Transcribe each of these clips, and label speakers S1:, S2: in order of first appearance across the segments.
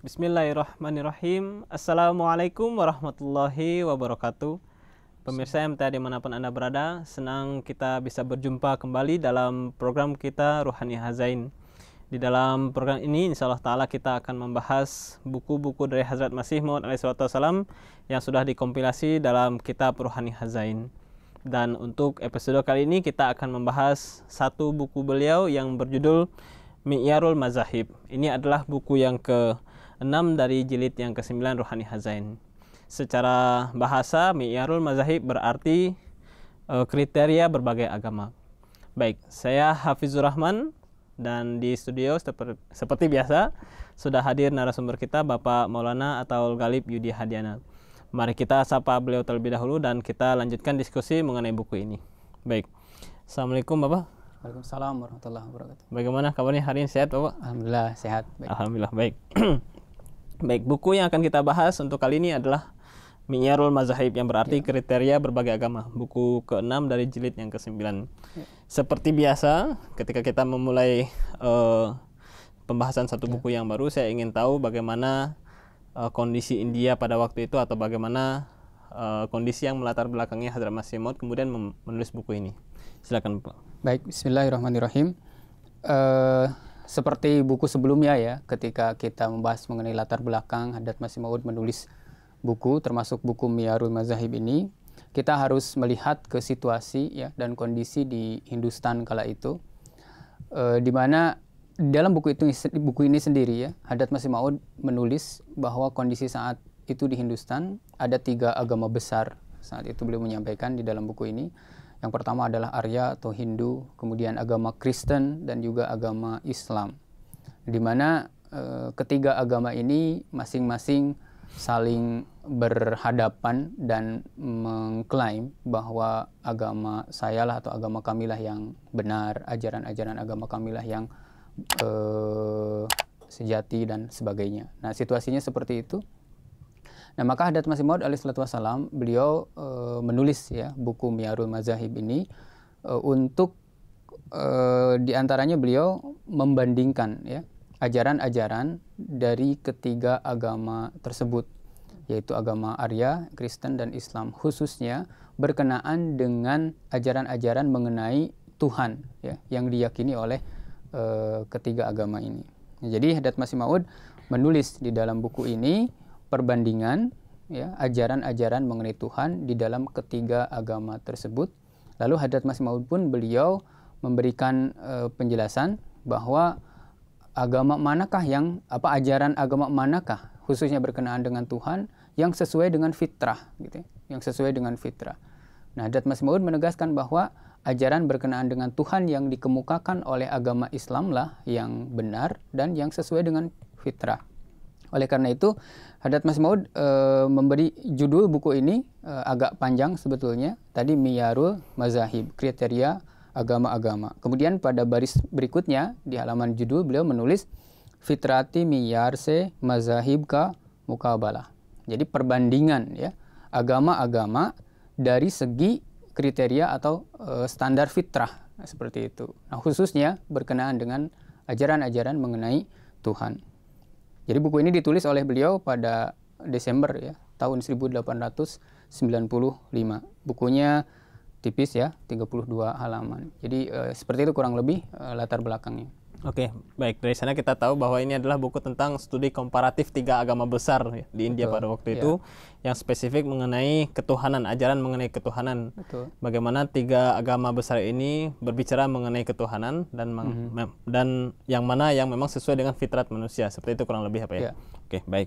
S1: Bismillahirrahmanirrahim. Assalamualaikum warahmatullahi wabarakatuh. Pemirsa MTA dimanapun Anda berada, senang kita bisa berjumpa kembali dalam program kita Ruhani Hazain. Di dalam program ini insya Allah Ta'ala kita akan membahas buku-buku dari Hazrat Masih Maud alaihissalam yang sudah dikompilasi dalam kitab Ruhani Hazain. Dan untuk episode kali ini kita akan membahas satu buku beliau yang berjudul Mi'yarul Mazahib. Ini adalah buku yang ke-6 dari jilid yang ke-9 Ruhani Hazain. Secara bahasa, Mi'yarul Mazahib berarti kriteria berbagai agama. Baik, saya Hafizur Rahman dan di studio seperti biasa sudah hadir narasumber kita Bapak Maulana Ataul Ghalib Yudi Hadiana. Mari kita sapa beliau terlebih dahulu dan kita lanjutkan diskusi mengenai buku ini. Baik, Assalamualaikum Bapak.
S2: Waalaikumsalam warahmatullahi wabarakatuh.
S1: Bagaimana kabarnya hari ini, sehat Bapak?
S2: Alhamdulillah sehat. Baik.
S1: Alhamdulillah baik. Baik, buku yang akan kita bahas untuk kali ini adalah Mi'yarul Mazahib yang berarti kriteria berbagai agama. Buku ke-6 dari jilid yang ke-9. Seperti biasa, ketika kita memulai pembahasan satu buku yang baru, saya ingin tahu bagaimana kondisi India pada waktu itu atau bagaimana kondisi yang melatar belakangnya Hazrat Masih Maud kemudian menulis buku ini. Silakan Pak.
S2: Baik, bismillahirrahmanirrahim. Seperti buku sebelumnya ya, ketika kita membahas mengenai latar belakang Hazrat Masih Maud menulis buku, termasuk buku Mi'yarul Mazahib ini, kita harus melihat ke situasi ya dan kondisi di Hindustan kala itu, di mana dalam buku ini sendiri ya, Hazrat Masih Maud menulis bahwa kondisi saat itu di Hindustan ada 3 agama besar. Saat itu beliau menyampaikan di dalam buku ini. Yang pertama adalah Arya atau Hindu, kemudian agama Kristen dan juga agama Islam. Di mana ketiga agama ini masing-masing saling berhadapan dan mengklaim bahwa agama sayalah atau agama kamilah yang benar, ajaran-ajaran agama kamilah yang sejati dan sebagainya. Nah, situasinya seperti itu. Nah, maka Hazrat Masih Maud alaihissalam beliau menulis ya buku Mi'yarul Mazahib ini untuk diantaranya beliau membandingkan ya ajaran-ajaran dari ketiga agama tersebut, yaitu agama Arya, Kristen dan Islam, khususnya berkenaan dengan ajaran-ajaran mengenai Tuhan ya yang diyakini oleh ketiga agama ini. Jadi Hazrat Masih Maud menulis di dalam buku ini perbandingan ya ajaran-ajaran mengenai Tuhan di dalam ketiga agama tersebut. Lalu Hazrat Masih Maud pun beliau memberikan penjelasan bahwa agama manakah ajaran agama manakah khususnya berkenaan dengan Tuhan yang sesuai dengan fitrah gitu ya, yang sesuai dengan fitrah. Nah, Hazrat Masih Maud menegaskan bahwa ajaran berkenaan dengan Tuhan yang dikemukakan oleh agama Islam lah yang benar dan yang sesuai dengan fitrah. Oleh karena itu, Hazrat Masih Maud memberi judul buku ini agak panjang sebetulnya. Tadi Mi'yarul Mazahib, kriteria agama-agama. Kemudian pada baris berikutnya di halaman judul beliau menulis Fitrati Mi'yar se Mazahib ka Mukabalah. Jadi perbandingan ya agama-agama dari segi kriteria atau standar fitrah seperti itu. Nah, khususnya berkenaan dengan ajaran-ajaran mengenai Tuhan. Jadi buku ini ditulis oleh beliau pada Desember ya, tahun 1895. Bukunya tipis ya, 32 halaman. Jadi seperti itu kurang lebih latar belakangnya.
S1: Oke, baik. Dari sana kita tahu bahwa ini adalah buku tentang studi komparatif 3 agama besar ya, di India pada waktu itu, yang spesifik mengenai ketuhanan, ajaran mengenai ketuhanan.
S2: Betul.
S1: Bagaimana 3 agama besar ini berbicara mengenai ketuhanan dan dan yang mana yang memang sesuai dengan fitrat manusia. Seperti itu kurang lebih apa ya? Oke, baik.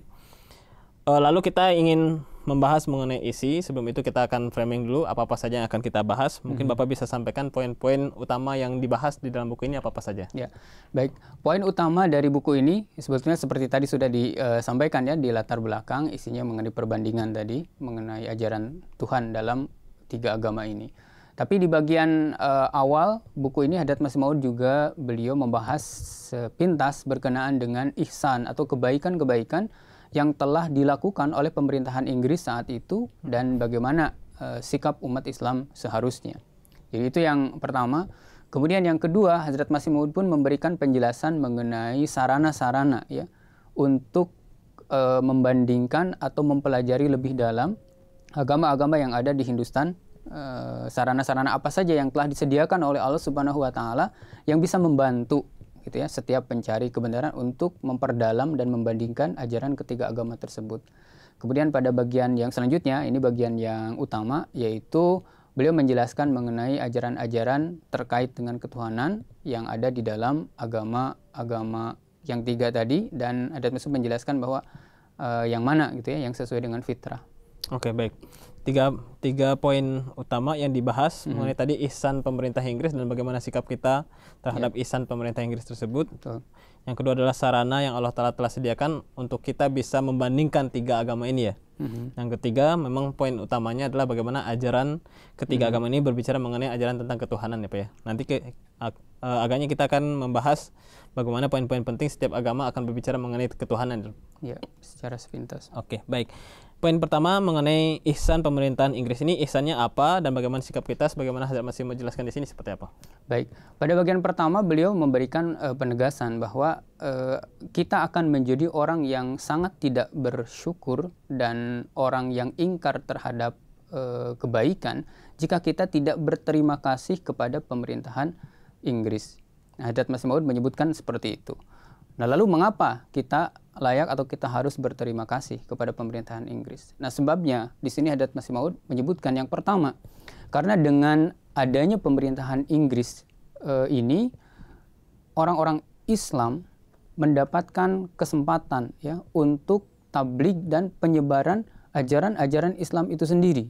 S1: Lalu kita ingin membahas mengenai isi. Sebelum itu kita akan framing dulu apa-apa saja yang akan kita bahas. Mungkin Bapak bisa sampaikan poin-poin utama yang dibahas di dalam buku ini apa-apa saja.
S2: Ya, baik. Poin utama dari buku ini sebetulnya seperti tadi sudah disampaikan ya di latar belakang, isinya mengenai perbandingan tadi, mengenai ajaran Tuhan dalam 3 agama ini. Tapi di bagian awal buku ini Hazrat Masih Maud juga beliau membahas sepintas berkenaan dengan ihsan atau kebaikan-kebaikan yang telah dilakukan oleh pemerintahan Inggris saat itu dan bagaimana sikap umat Islam seharusnya. Jadi itu yang pertama. Kemudian yang kedua, Hazrat Masih Maud pun memberikan penjelasan mengenai sarana-sarana ya untuk membandingkan atau mempelajari lebih dalam agama-agama yang ada di Hindustan, sarana-sarana apa saja yang telah disediakan oleh Allah Subhanahu wa taala yang bisa membantu gitu ya setiap pencari kebenaran untuk memperdalam dan membandingkan ajaran ketiga agama tersebut. Kemudian pada bagian yang selanjutnya, ini bagian yang utama, yaitu beliau menjelaskan mengenai ajaran-ajaran terkait dengan ketuhanan yang ada di dalam agama-agama yang tiga tadi, dan Hadrat Masih Maud menjelaskan bahwa yang mana gitu ya yang sesuai dengan fitrah.
S1: Oke, baik. Tiga poin utama yang dibahas mengenai tadi ihsan pemerintah Inggris dan bagaimana sikap kita terhadap ihsan pemerintah Inggris tersebut.
S2: Betul.
S1: Yang kedua adalah sarana yang Allah Ta'ala telah sediakan untuk kita bisa membandingkan tiga agama ini ya. Yang ketiga memang poin utamanya adalah bagaimana ajaran ketiga agama ini berbicara mengenai ajaran tentang ketuhanan ya Pak ya. Nanti agaknya kita akan membahas bagaimana poin-poin penting setiap agama akan berbicara mengenai ketuhanan.
S2: Ya, secara sepintas.
S1: Oke, baik. Poin pertama mengenai ihsan pemerintahan Inggris ini, ihsannya apa dan bagaimana sikap kita, sebagaimana Hadrat Masih menjelaskan di sini seperti apa?
S2: Baik, pada bagian pertama beliau memberikan penegasan bahwa kita akan menjadi orang yang sangat tidak bersyukur dan orang yang ingkar terhadap kebaikan jika kita tidak berterima kasih kepada pemerintahan Inggris. Nah, Hadrat Masih Maud menyebutkan seperti itu. Nah, lalu mengapa kita layak atau kita harus berterima kasih kepada pemerintahan Inggris? Nah, sebabnya di sini Hadrat Masih Maud menyebutkan yang pertama, karena dengan adanya pemerintahan Inggris ini, orang-orang Islam mendapatkan kesempatan ya untuk tabligh dan penyebaran ajaran-ajaran Islam itu sendiri.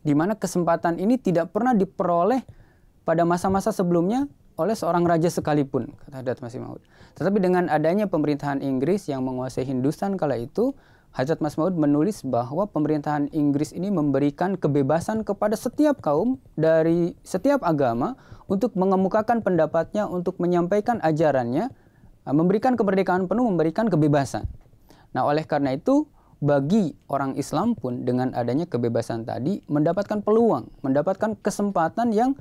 S2: Di mana kesempatan ini tidak pernah diperoleh pada masa-masa sebelumnya oleh seorang raja sekalipun, kata Hadrat Masih Maud. Tetapi dengan adanya pemerintahan Inggris yang menguasai Hindustan kala itu, Hadrat Masih Maud menulis bahwa pemerintahan Inggris ini memberikan kebebasan kepada setiap kaum dari setiap agama untuk mengemukakan pendapatnya, untuk menyampaikan ajarannya, memberikan kemerdekaan penuh, memberikan kebebasan. Nah, oleh karena itu, bagi orang Islam pun dengan adanya kebebasan tadi mendapatkan peluang, mendapatkan kesempatan yang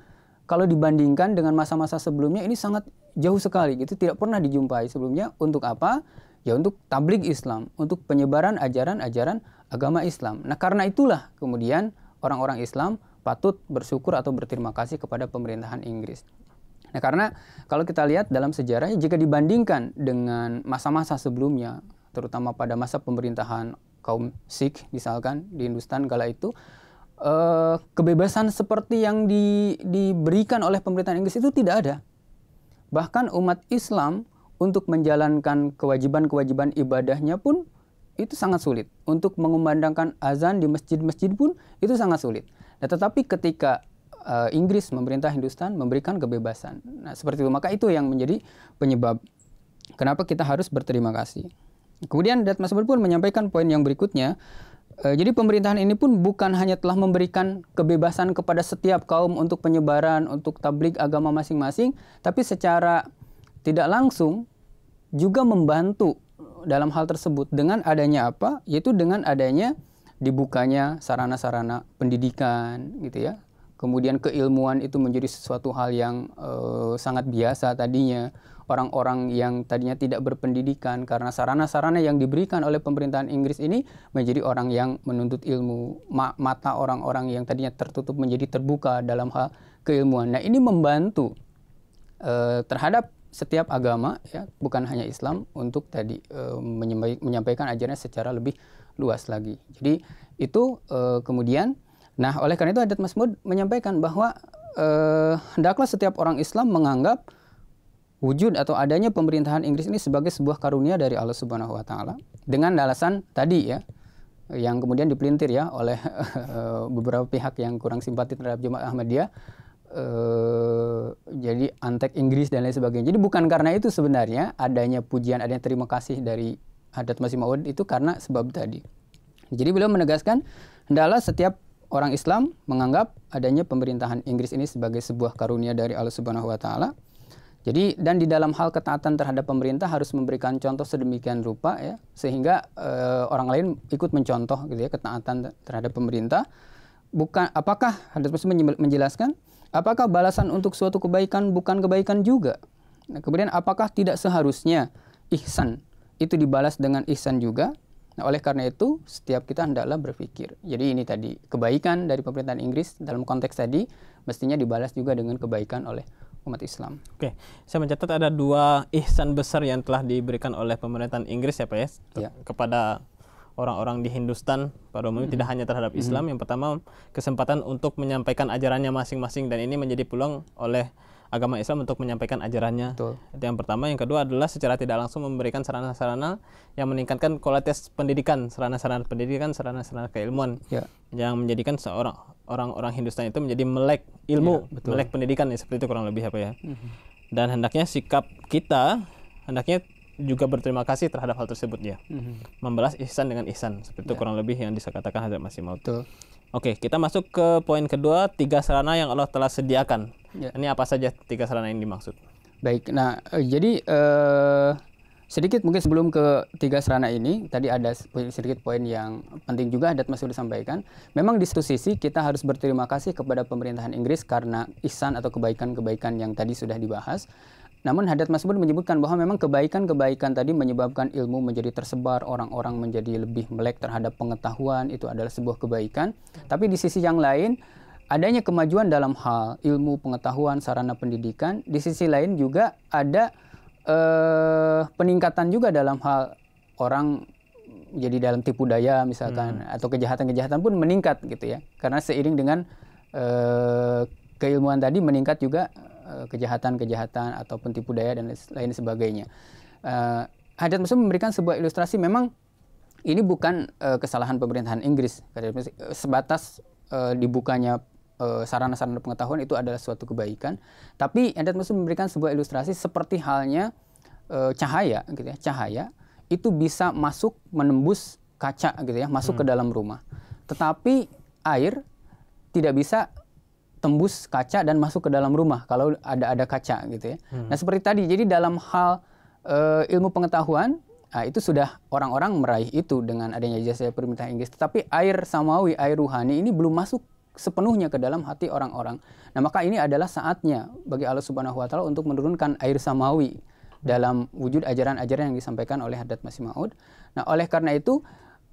S2: kalau dibandingkan dengan masa-masa sebelumnya ini sangat jauh sekali gitu, tidak pernah dijumpai sebelumnya. Untuk apa? Ya untuk tabligh Islam, untuk penyebaran ajaran-ajaran agama Islam. Nah, karena itulah kemudian orang-orang Islam patut bersyukur atau berterima kasih kepada pemerintahan Inggris. Nah, karena kalau kita lihat dalam sejarah, jika dibandingkan dengan masa-masa sebelumnya, terutama pada masa pemerintahan kaum Sikh misalkan di Hindustan kala itu, kebebasan seperti yang diberikan oleh pemerintahan Inggris itu tidak ada. Bahkan umat Islam untuk menjalankan kewajiban-kewajiban ibadahnya pun itu sangat sulit. Untuk mengumandangkan azan di masjid-masjid pun itu sangat sulit. Nah, tetapi ketika Inggris memerintah Hindustan memberikan kebebasan. Nah, seperti itu. Maka itu yang menjadi penyebab kenapa kita harus berterima kasih. Kemudian Hadrat Masih Maud pun menyampaikan poin yang berikutnya. Jadi pemerintahan ini pun bukan hanya telah memberikan kebebasan kepada setiap kaum untuk penyebaran, untuk tabligh agama masing-masing, tapi secara tidak langsung juga membantu dalam hal tersebut dengan adanya apa? Yaitu dengan adanya dibukanya sarana-sarana pendidikan gitu ya. Kemudian keilmuan itu menjadi sesuatu hal yang sangat biasa tadinya. Orang-orang yang tadinya tidak berpendidikan karena sarana-sarana yang diberikan oleh pemerintahan Inggris ini menjadi orang yang menuntut ilmu. Mata orang-orang yang tadinya tertutup menjadi terbuka dalam hal keilmuan. Nah, ini membantu terhadap setiap agama ya, bukan hanya Islam, untuk tadi menyampaikan ajarannya secara lebih luas lagi. Jadi itu kemudian, nah oleh karena itu Hadrat Masih Maud menyampaikan bahwa hendaklah setiap orang Islam menganggap wujud atau adanya pemerintahan Inggris ini sebagai sebuah karunia dari Allah Subhanahu wa taala, dengan alasan tadi ya yang kemudian dipelintir ya oleh beberapa pihak yang kurang simpati terhadap Jemaah Ahmadiyah, jadi antek Inggris dan lain sebagainya. Jadi bukan karena itu sebenarnya adanya pujian, adanya terima kasih dari Hadrat Masih Maud itu karena sebab tadi. Jadi beliau menegaskan hendaklah setiap orang Islam menganggap adanya pemerintahan Inggris ini sebagai sebuah karunia dari Allah Subhanahu wa taala. Jadi dan di dalam hal ketaatan terhadap pemerintah harus memberikan contoh sedemikian rupa ya, sehingga orang lain ikut mencontoh gitu ya ketaatan terhadap pemerintah. Bukan apakah Hadrat Masih menjelaskan apakah balasan untuk suatu kebaikan bukan kebaikan juga. Nah, kemudian apakah tidak seharusnya ihsan itu dibalas dengan ihsan juga. Nah, oleh karena itu setiap kita hendaklah berpikir. Jadi ini tadi kebaikan dari pemerintahan Inggris dalam konteks tadi mestinya dibalas juga dengan kebaikan oleh umat Islam.
S1: Oke, saya mencatat ada 2 ihsan besar yang telah diberikan oleh pemerintahan Inggris ya Pak ya, kepada orang-orang di Hindustan pada umumnya, tidak hanya terhadap Islam. Yang pertama, kesempatan untuk menyampaikan ajarannya masing-masing, dan ini menjadi peluang oleh agama Islam untuk menyampaikan ajarannya.
S2: Betul.
S1: Itu yang pertama. Yang kedua adalah secara tidak langsung memberikan sarana-sarana yang meningkatkan kualitas pendidikan, sarana-sarana pendidikan, sarana-sarana keilmuan, yang menjadikan seorang orang-orang Hindustan itu menjadi melek ilmu, melek pendidikan, ya, seperti itu kurang lebih apa ya. Dan hendaknya sikap kita hendaknya juga berterima kasih terhadap hal tersebut ya. Membalas ihsan dengan ihsan, seperti itu kurang lebih yang dikatakan Hazrat Masih Maud. Oke, kita masuk ke poin kedua, 3 sarana yang Allah telah sediakan. Ini apa saja 3 sarana yang dimaksud?
S2: Baik, nah jadi sedikit mungkin sebelum ke 3 sarana ini, tadi ada sedikit poin yang penting juga Hadrat Masih disampaikan. Memang di satu sisi kita harus berterima kasih kepada pemerintahan Inggris karena ihsan atau kebaikan-kebaikan yang tadi sudah dibahas. Namun Hadrat Masih menyebutkan bahwa memang kebaikan-kebaikan tadi menyebabkan ilmu menjadi tersebar, orang-orang menjadi lebih melek terhadap pengetahuan, itu adalah sebuah kebaikan. Tapi di sisi yang lain, adanya kemajuan dalam hal ilmu, pengetahuan, sarana pendidikan, di sisi lain juga ada peningkatan juga dalam hal orang jadi dalam tipu daya misalkan, atau kejahatan-kejahatan pun meningkat gitu ya. Karena seiring dengan keilmuan tadi meningkat juga kejahatan-kejahatan ataupun tipu daya dan lain sebagainya. Hadrat Masih memberikan sebuah ilustrasi, memang ini bukan kesalahan pemerintahan Inggris. Sebatas dibukanya sarana-sarana pengetahuan itu adalah suatu kebaikan. Tapi Hadrat Masih memberikan sebuah ilustrasi seperti halnya cahaya gitu ya. Cahaya itu bisa masuk menembus kaca gitu ya, masuk ke dalam rumah. Tetapi air tidak bisa tembus kaca dan masuk ke dalam rumah kalau ada kaca gitu ya. Nah, seperti tadi, jadi dalam hal ilmu pengetahuan, itu sudah orang-orang meraih itu dengan adanya jasa pemerintahan Inggris. Tetapi air samawi, air ruhani ini belum masuk sepenuhnya ke dalam hati orang-orang. Nah, maka ini adalah saatnya bagi Allah Subhanahu wa taala untuk menurunkan air samawi dalam wujud ajaran-ajaran yang disampaikan oleh Hadrat Masih Maud. Nah, oleh karena itu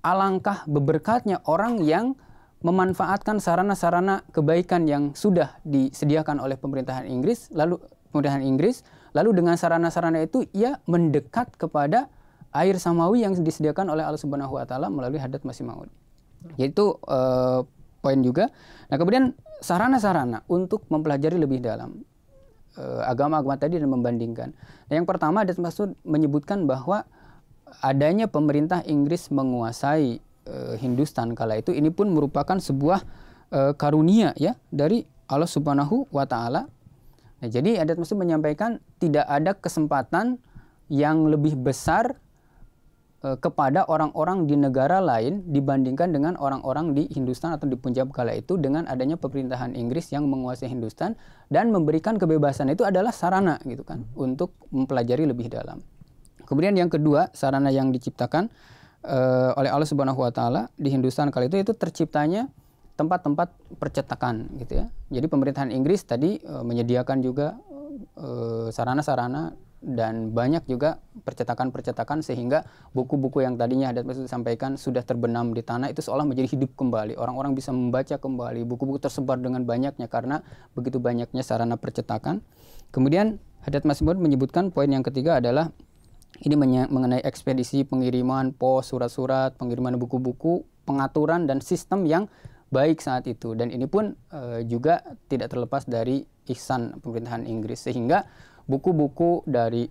S2: alangkah berberkatnya orang yang memanfaatkan sarana-sarana kebaikan yang sudah disediakan oleh pemerintahan Inggris, lalu dengan sarana-sarana itu ia mendekat kepada air samawi yang disediakan oleh Allah Subhanahu wa taala melalui Hadrat Masih Maud. Yaitu poin juga. Nah, kemudian sarana-sarana untuk mempelajari lebih dalam agama-agama tadi dan membandingkan. Nah, yang pertama Hadrat Masih menyebutkan bahwa adanya pemerintah Inggris menguasai Hindustan kala itu, ini pun merupakan sebuah karunia ya dari Allah Subhanahu wa taala. Nah, jadi Hadrat Masih menyampaikan tidak ada kesempatan yang lebih besar kepada orang-orang di negara lain dibandingkan dengan orang-orang di Hindustan atau di Punjab kala itu, dengan adanya pemerintahan Inggris yang menguasai Hindustan dan memberikan kebebasan itu adalah sarana gitu kan untuk mempelajari lebih dalam. Kemudian yang kedua, sarana yang diciptakan oleh Allah Subhanahu wa taala di Hindustan kala itu terciptanya tempat-tempat percetakan gitu ya. Jadi pemerintahan Inggris tadi menyediakan juga sarana-sarana dan banyak juga percetakan-percetakan, sehingga buku-buku yang tadinya Hadrat Masih sampaikan sudah terbenam di tanah itu seolah menjadi hidup kembali. Orang-orang bisa membaca kembali, buku-buku tersebar dengan banyaknya karena begitu banyaknya sarana percetakan. Kemudian Hadrat Masih menyebutkan poin yang ketiga adalah ini mengenai ekspedisi, pengiriman pos, surat-surat, pengiriman buku-buku, pengaturan dan sistem yang baik saat itu. Dan ini pun juga tidak terlepas dari ihsan pemerintahan Inggris, sehingga buku-buku dari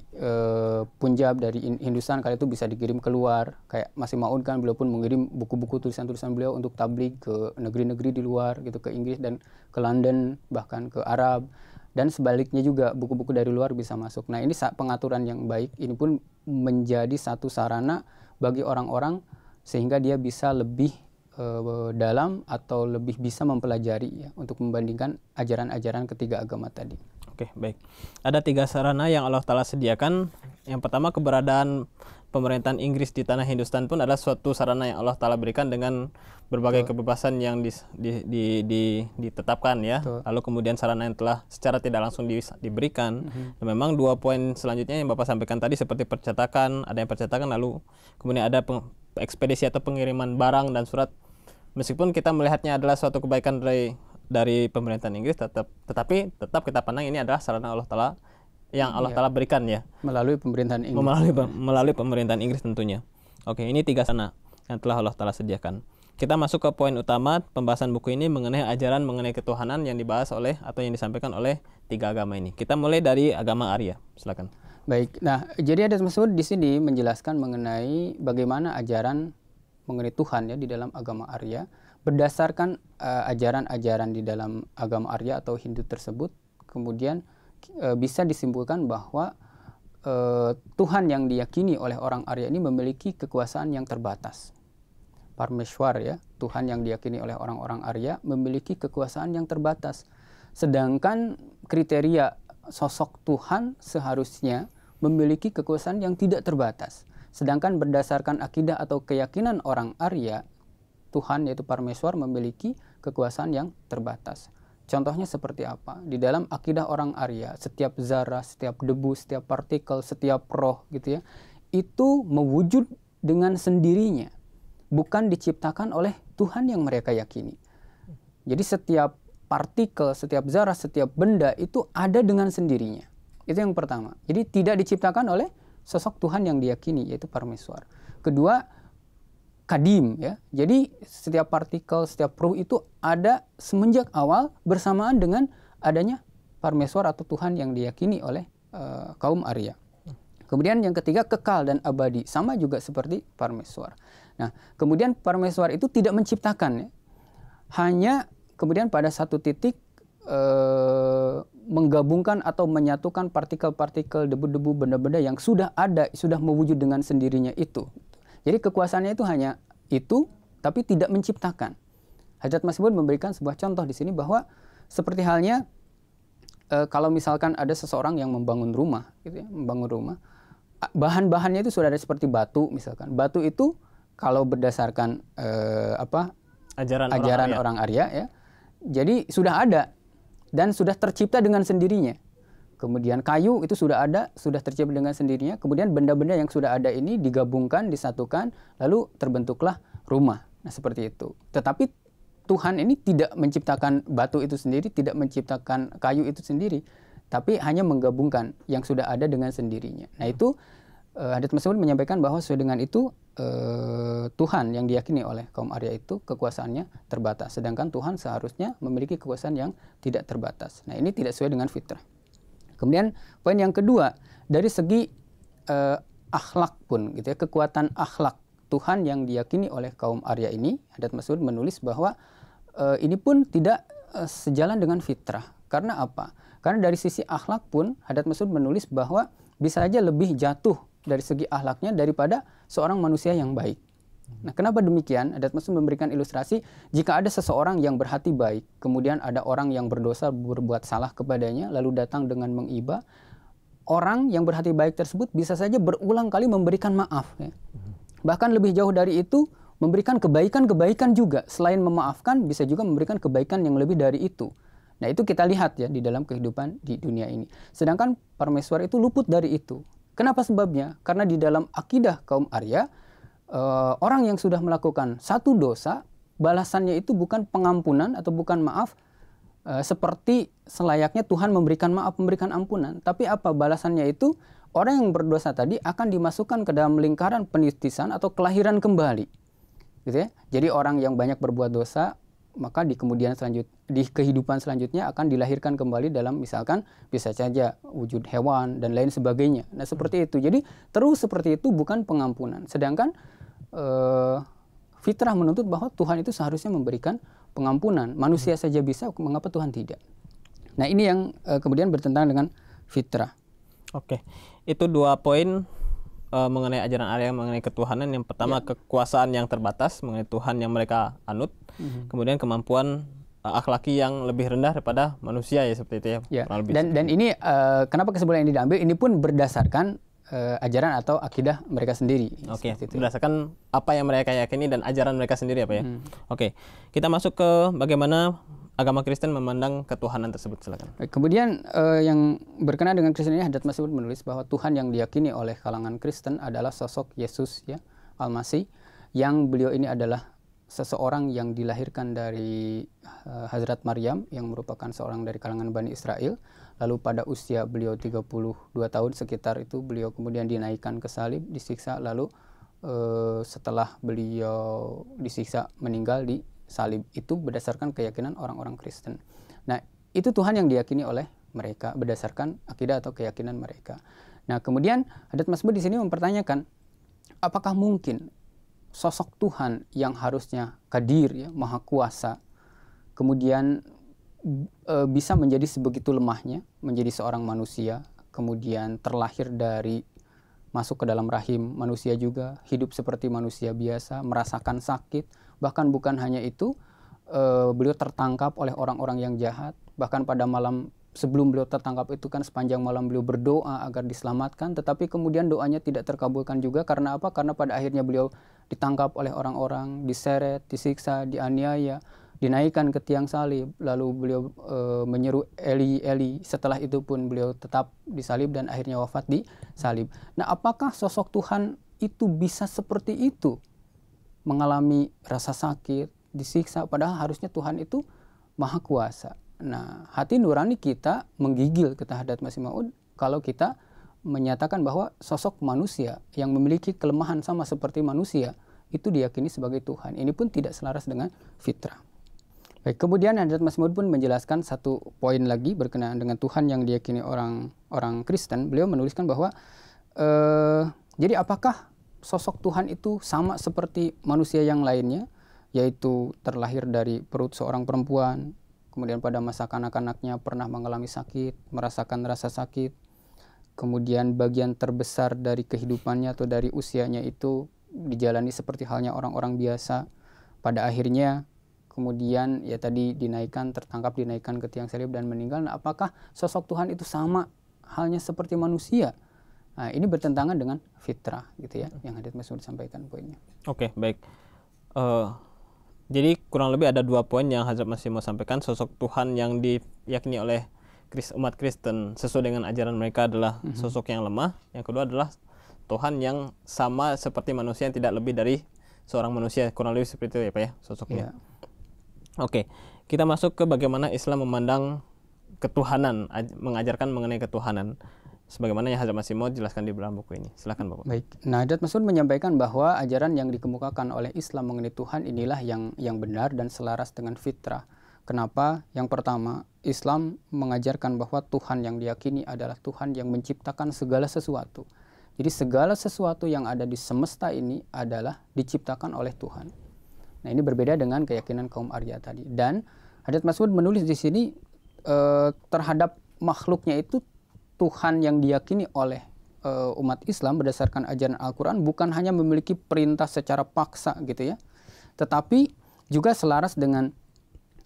S2: Punjab, dari Hindustan kali itu bisa dikirim keluar. Kayak Masih Maud kan, beliau pun mengirim buku-buku tulisan-tulisan beliau untuk tabligh ke negeri-negeri di luar gitu, ke Inggris dan ke London, bahkan ke Arab. Dan sebaliknya juga buku-buku dari luar bisa masuk. Nah, ini pengaturan yang baik ini pun menjadi satu sarana bagi orang-orang sehingga dia bisa lebih dalam atau lebih bisa mempelajari ya, untuk membandingkan ajaran-ajaran ketiga agama tadi.
S1: Oke, baik. Ada 3 sarana yang Allah Ta'ala sediakan. Yang pertama, keberadaan pemerintahan Inggris di tanah Hindustan pun adalah suatu sarana yang Allah Ta'ala berikan dengan berbagai kebebasan yang ditetapkan ya. Lalu kemudian sarana yang telah secara tidak langsung diberikan. Dan memang 2 poin selanjutnya yang Bapak sampaikan tadi seperti percetakan, ada yang percetakan, lalu kemudian ada ekspedisi atau pengiriman barang dan surat. Meskipun kita melihatnya adalah suatu kebaikan dari pemerintahan Inggris, tetapi tetap kita pandang ini adalah sarana Allah Ta'ala yang Allah Ta'ala berikan ya.
S2: Melalui pemerintahan Inggris.
S1: Melalui pemerintahan Inggris tentunya. Oke, ini 3 sarana yang telah Allah Ta'ala sediakan. Kita masuk ke poin utama pembahasan buku ini mengenai ajaran mengenai ketuhanan yang dibahas oleh atau yang disampaikan oleh 3 agama ini. Kita mulai dari agama Arya. Silakan.
S2: Baik. Nah, jadi ada Masud di sini menjelaskan mengenai bagaimana ajaran mengenai Tuhan ya di dalam agama Arya berdasarkan ajaran-ajaran di dalam agama Arya atau Hindu tersebut. Kemudian bisa disimpulkan bahwa Tuhan yang diyakini oleh orang Arya ini memiliki kekuasaan yang terbatas. Parmeshwar ya, Tuhan yang diyakini oleh orang-orang Arya memiliki kekuasaan yang terbatas. Sedangkan kriteria sosok Tuhan seharusnya memiliki kekuasaan yang tidak terbatas. Sedangkan berdasarkan akidah atau keyakinan orang Arya, Tuhan yaitu Parmeshwar memiliki kekuasaan yang terbatas. Contohnya seperti apa? Di dalam akidah orang Arya, setiap zara, setiap debu, setiap partikel, setiap roh gitu ya, itu mewujud dengan sendirinya, bukan diciptakan oleh Tuhan yang mereka yakini. Jadi setiap partikel, setiap zara, setiap benda itu ada dengan sendirinya. Itu yang pertama. Jadi tidak diciptakan oleh sosok Tuhan yang diyakini, yaitu Parmeshwar. Kedua, kadim ya. Jadi setiap partikel, setiap ruh itu ada semenjak awal bersamaan dengan adanya Parmeshwar atau Tuhan yang diyakini oleh kaum Arya. Kemudian yang ketiga, kekal dan abadi, sama juga seperti Parmeshwar. Nah, kemudian Parmeshwar itu tidak menciptakan ya. Hanya kemudian pada satu titik menggabungkan atau menyatukan partikel-partikel, debu-debu, benda-benda yang sudah ada, sudah mewujud dengan sendirinya itu. Jadi kekuasaannya itu hanya itu, tapi tidak menciptakan. Hajat Masih Maud memberikan sebuah contoh di sini bahwa seperti halnya kalau misalkan ada seseorang yang membangun rumah, gitu ya, membangun rumah, bahan-bahannya itu sudah ada seperti batu misalkan. Batu itu kalau berdasarkan ajaran orang Arya ya, jadi sudah ada dan sudah tercipta dengan sendirinya. Kemudian kayu itu sudah ada, sudah tercipta dengan sendirinya. Kemudian benda-benda yang sudah ada ini digabungkan, disatukan, lalu terbentuklah rumah. Nah, seperti itu. Tetapi Tuhan ini tidak menciptakan batu itu sendiri, tidak menciptakan kayu itu sendiri, tapi hanya menggabungkan yang sudah ada dengan sendirinya. Nah, itu Hadrat Masih Maud menyampaikan bahwa sesuai dengan itu Tuhan yang diyakini oleh kaum Arya itu kekuasaannya terbatas. Sedangkan Tuhan seharusnya memiliki kekuasaan yang tidak terbatas. Nah, ini tidak sesuai dengan fitrah. Kemudian poin yang kedua, dari segi akhlak pun gitu ya, kekuatan akhlak Tuhan yang diyakini oleh kaum Arya ini, Hadrat Masih Maud menulis bahwa ini pun tidak sejalan dengan fitrah. Karena apa? Karena dari sisi akhlak pun Hadrat Masih Maud menulis bahwa bisa saja lebih jatuh dari segi akhlaknya daripada seorang manusia yang baik. Nah, kenapa demikian? Hadrat Masih Maud memberikan ilustrasi, jika ada seseorang yang berhati baik, kemudian ada orang yang berdosa berbuat salah kepadanya, lalu datang dengan mengiba, orang yang berhati baik tersebut bisa saja berulang kali memberikan maaf. Ya. Bahkan lebih jauh dari itu, memberikan kebaikan-kebaikan juga. Selain memaafkan, bisa juga memberikan kebaikan yang lebih dari itu. Nah, itu kita lihat ya di dalam kehidupan di dunia ini. Sedangkan Parmeshwar itu luput dari itu. Kenapa sebabnya? Karena di dalam akidah kaum Arya, orang yang sudah melakukan satu dosa, balasannya itu bukan pengampunan atau bukan maaf, seperti selayaknya Tuhan memberikan maaf, memberikan ampunan. Tapi apa balasannya itu? Orang yang berdosa tadi akan dimasukkan ke dalam lingkaran penitisan atau kelahiran kembali. Gitu ya? Jadi orang yang banyak berbuat dosa, maka di kehidupan selanjutnya akan dilahirkan kembali dalam misalkan bisa saja wujud hewan dan lain sebagainya. Nah, seperti itu. Jadi terus seperti itu bukan pengampunan. Sedangkan fitrah menuntut bahwa Tuhan itu seharusnya memberikan pengampunan. Manusia saja bisa, mengapa Tuhan tidak? Nah, ini yang kemudian bertentangan dengan fitrah.
S1: Oke, itu 2 poin mengenai ajaran Arya mengenai ketuhanan. Yang pertama kekuasaan yang terbatas mengenai Tuhan yang mereka anut. Kemudian kemampuan akhlaki yang lebih rendah daripada manusia ya, seperti itu ya.
S2: Dan ini kenapa kesimpulan ini diambil? Ini pun berdasarkan ajaran atau akidah mereka sendiri.
S1: Oke,
S2: Seperti itu.
S1: berdasarkan apa yang mereka yakini dan ajaran mereka sendiri apa ya. Oke, kita masuk ke bagaimana agama Kristen memandang ketuhanan tersebut, silakan.
S2: Baik, kemudian yang berkenaan dengan Kristen ini, Hadrat Masih Maud menulis bahwa Tuhan yang diyakini oleh kalangan Kristen adalah sosok Yesus ya, Al-Masih, yang beliau ini adalah seseorang yang dilahirkan dari Hazrat Maryam yang merupakan seorang dari kalangan Bani Israel. Lalu pada usia beliau 32 tahun sekitar itu beliau kemudian dinaikkan ke salib, disiksa, lalu setelah beliau disiksa meninggal di salib. Itu berdasarkan keyakinan orang-orang Kristen. Nah, itu Tuhan yang diyakini oleh mereka berdasarkan akidah atau keyakinan mereka. Nah, kemudian Hadrat Masih Maud di sini mempertanyakan, apakah mungkin sosok Tuhan yang harusnya qadir ya, maha kuasa, kemudian bisa menjadi sebegitu lemahnya, menjadi seorang manusia, kemudian terlahir dari masuk ke dalam rahim manusia juga, hidup seperti manusia biasa, merasakan sakit, bahkan bukan hanya itu, beliau tertangkap oleh orang-orang yang jahat, bahkan pada malam sebelum beliau tertangkap itu kan sepanjang malam beliau berdoa agar diselamatkan, tetapi kemudian doanya tidak terkabulkan juga. Karena apa? Karena pada akhirnya beliau ditangkap oleh orang-orang, diseret, disiksa, dianiaya, dinaikkan ke tiang salib, lalu beliau menyeru Eli, Eli. Setelah itu pun beliau tetap disalib dan akhirnya wafat di salib. Nah, apakah sosok Tuhan itu bisa seperti itu? Mengalami rasa sakit, disiksa, padahal harusnya Tuhan itu maha kuasa. Nah, hati nurani kita menggigil, kata Hadrat Masih Maud, kalau kita menyatakan bahwa sosok manusia yang memiliki kelemahan sama seperti manusia itu diyakini sebagai Tuhan. Ini pun tidak selaras dengan fitrah. Baik, kemudian Hadrat Masih Maud pun menjelaskan satu poin lagi berkenaan dengan Tuhan yang diyakini orang Kristen. Beliau menuliskan bahwa jadi apakah sosok Tuhan itu sama seperti manusia yang lainnya, yaitu terlahir dari perut seorang perempuan, kemudian pada masa kanak-kanaknya pernah mengalami sakit, merasakan rasa sakit, kemudian bagian terbesar dari kehidupannya atau dari usianya itu dijalani seperti halnya orang-orang biasa, pada akhirnya kemudian ya tadi tertangkap, dinaikkan ke tiang salib dan meninggal. Nah, apakah sosok Tuhan itu sama halnya seperti manusia? Nah, ini bertentangan dengan fitrah gitu ya, yang Hadrat Masih Maud sampaikan poinnya.
S1: Oke, baik. Jadi kurang lebih ada 2 poin yang Hadrat Masih Maud sampaikan. Sosok Tuhan yang diyakini oleh umat Kristen sesuai dengan ajaran mereka adalah sosok yang lemah. Yang kedua adalah Tuhan yang sama seperti manusia, yang tidak lebih dari seorang manusia. Kurang lebih seperti itu ya Pak ya sosoknya.
S2: Ya.
S1: Oke, kita masuk ke bagaimana Islam memandang ketuhanan, mengajarkan mengenai ketuhanan. Sebagaimana yang Hadrat Masih Maud jelaskan di dalam buku ini. Silakan Bapak.
S2: Baik. Nah, Hadrat Masih Maud menyampaikan bahwa ajaran yang dikemukakan oleh Islam mengenai Tuhan inilah yang benar dan selaras dengan fitrah. Kenapa? Yang pertama, Islam mengajarkan bahwa Tuhan yang diyakini adalah Tuhan yang menciptakan segala sesuatu. Jadi segala sesuatu yang ada di semesta ini adalah diciptakan oleh Tuhan. Nah, ini berbeda dengan keyakinan kaum Arya tadi. Dan Hadrat Masih Maud menulis di sini terhadap makhluknya itu Tuhan yang diyakini oleh umat Islam berdasarkan ajaran Al-Quran bukan hanya memiliki perintah secara paksa gitu ya, tetapi juga selaras dengan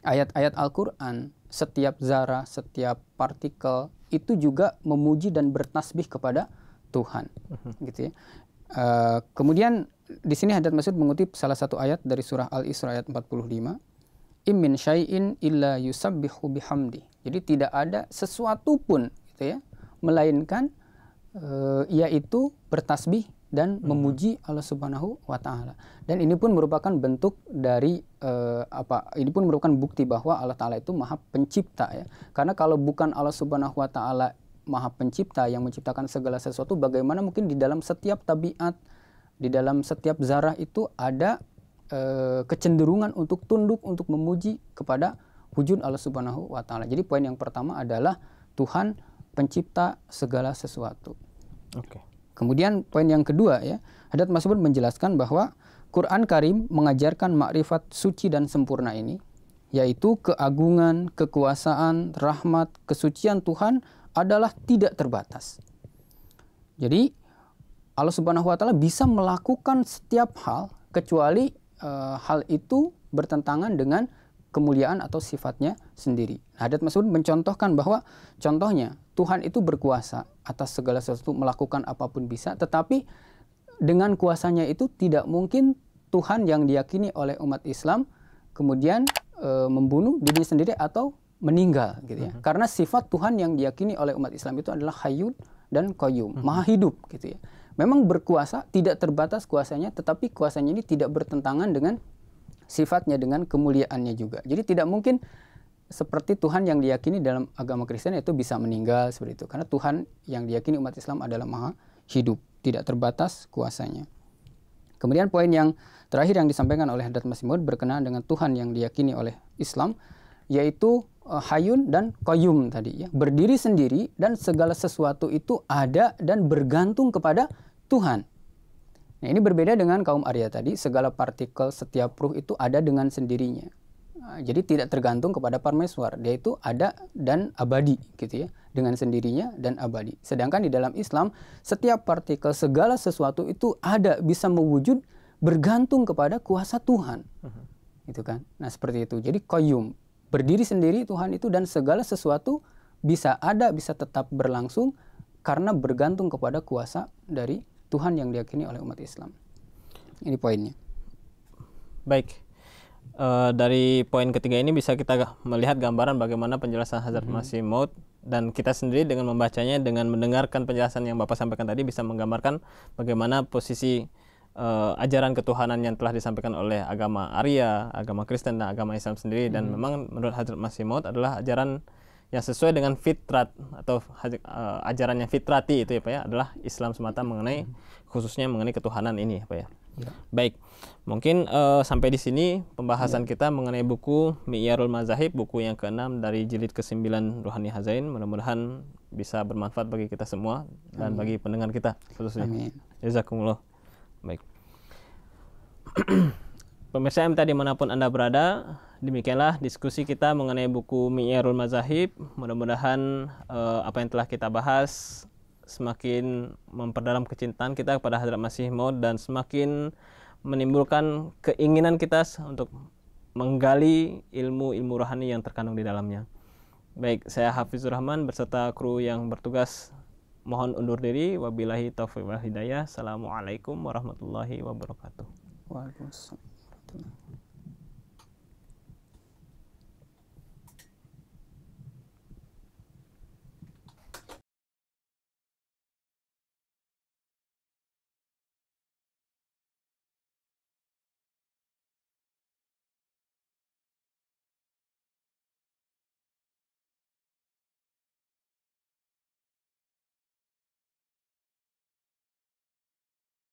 S2: ayat-ayat Al-Quran. Setiap zarah, setiap partikel itu juga memuji dan bertasbih kepada Tuhan gitu ya. Kemudian di sini Hadrat Masih Maud mengutip salah satu ayat dari surah Al-Isra ayat 45. Im min syai'in illa yusabbihu bihamdi. Jadi tidak ada sesuatu pun gitu ya, melainkan yaitu bertasbih dan memuji Allah Subhanahu wa taala. Dan ini pun merupakan bentuk dari ini pun merupakan bukti bahwa Allah taala itu Maha Pencipta ya. Karena kalau bukan Allah Subhanahu wa taala Maha Pencipta yang menciptakan segala sesuatu, bagaimana mungkin di dalam setiap tabiat, di dalam setiap zarah itu ada kecenderungan untuk tunduk, untuk memuji kepada wujud Allah Subhanahu wa taala. Jadi poin yang pertama adalah Tuhan pencipta segala sesuatu.
S1: Oke.
S2: Kemudian poin yang kedua ya, Hadrat Masih Maud menjelaskan bahwa Quran Karim mengajarkan makrifat suci dan sempurna ini, yaitu keagungan, kekuasaan, rahmat, kesucian Tuhan adalah tidak terbatas. Jadi Allah Subhanahu wa taala bisa melakukan setiap hal kecuali hal itu bertentangan dengan kemuliaan atau sifatnya sendiri. Hadrat Masih Maud mencontohkan bahwa contohnya Tuhan itu berkuasa atas segala sesuatu, melakukan apapun bisa, tetapi dengan kuasanya itu tidak mungkin Tuhan yang diyakini oleh umat Islam kemudian membunuh dirinya sendiri atau meninggal gitu ya. Karena sifat Tuhan yang diyakini oleh umat Islam itu adalah Hayyun dan Qayyum, Maha hidup gitu ya. Memang berkuasa, tidak terbatas kuasanya, tetapi kuasanya ini tidak bertentangan dengan sifatnya, dengan kemuliaannya juga. Jadi tidak mungkin seperti Tuhan yang diyakini dalam agama Kristen itu bisa meninggal seperti itu. Karena Tuhan yang diyakini umat Islam adalah Maha hidup, tidak terbatas kuasanya. Kemudian poin yang terakhir yang disampaikan oleh Hadrat Masih Maud berkenaan dengan Tuhan yang diyakini oleh Islam, yaitu Hayyun dan Qayyum tadi ya. Berdiri sendiri dan segala sesuatu itu ada dan bergantung kepada Tuhan. Nah, ini berbeda dengan kaum Arya tadi, segala partikel setiap ruh itu ada dengan sendirinya. Jadi tidak tergantung kepada Parmeswar, dia itu ada dan abadi gitu ya, dengan sendirinya dan abadi. Sedangkan di dalam Islam setiap partikel segala sesuatu itu ada, bisa mewujud, bergantung kepada kuasa Tuhan. Gitu kan. Nah, seperti itu. Jadi Qayyum, berdiri sendiri Tuhan itu, dan segala sesuatu bisa ada, bisa tetap berlangsung karena bergantung kepada kuasa dari Tuhan yang diyakini oleh umat Islam. Ini poinnya.
S1: Baik. Dari poin ketiga ini bisa kita melihat gambaran bagaimana penjelasan Hadrat Masih Maud, dan kita sendiri dengan membacanya, dengan mendengarkan penjelasan yang Bapak sampaikan tadi, bisa menggambarkan bagaimana posisi ajaran ketuhanan yang telah disampaikan oleh agama Arya, agama Kristen, dan agama Islam sendiri. Dan memang menurut Hadrat Masih Maud adalah ajaran yang sesuai dengan fitrat atau ajaran yang fitrati itu ya Pak ya, adalah Islam semata mengenai khususnya mengenai ketuhanan ini ya Pak ya. Baik, mungkin sampai di sini pembahasan kita mengenai buku Mi'yarul Mazahib, buku yang ke-6 dari jilid ke-9 Ruhani Hazain. Mudah-mudahan bisa bermanfaat bagi kita semua dan bagi pendengar kita khususnya. Jazakumullah. Baik. Pemirsa MTA dimanapun Anda berada, demikianlah diskusi kita mengenai buku Mi'yarul Mazahib. Mudah-mudahan apa yang telah kita bahas semakin memperdalam kecintaan kita kepada Hadrat Masih Maud dan semakin menimbulkan keinginan kita untuk menggali ilmu-ilmu rohani yang terkandung di dalamnya. Baik, saya Hafizur Rahman beserta kru yang bertugas mohon undur diri. Wabillahi taufiq wal hidayah. Assalamualaikum warahmatullahi wabarakatuh.
S2: Waalaikumsalam.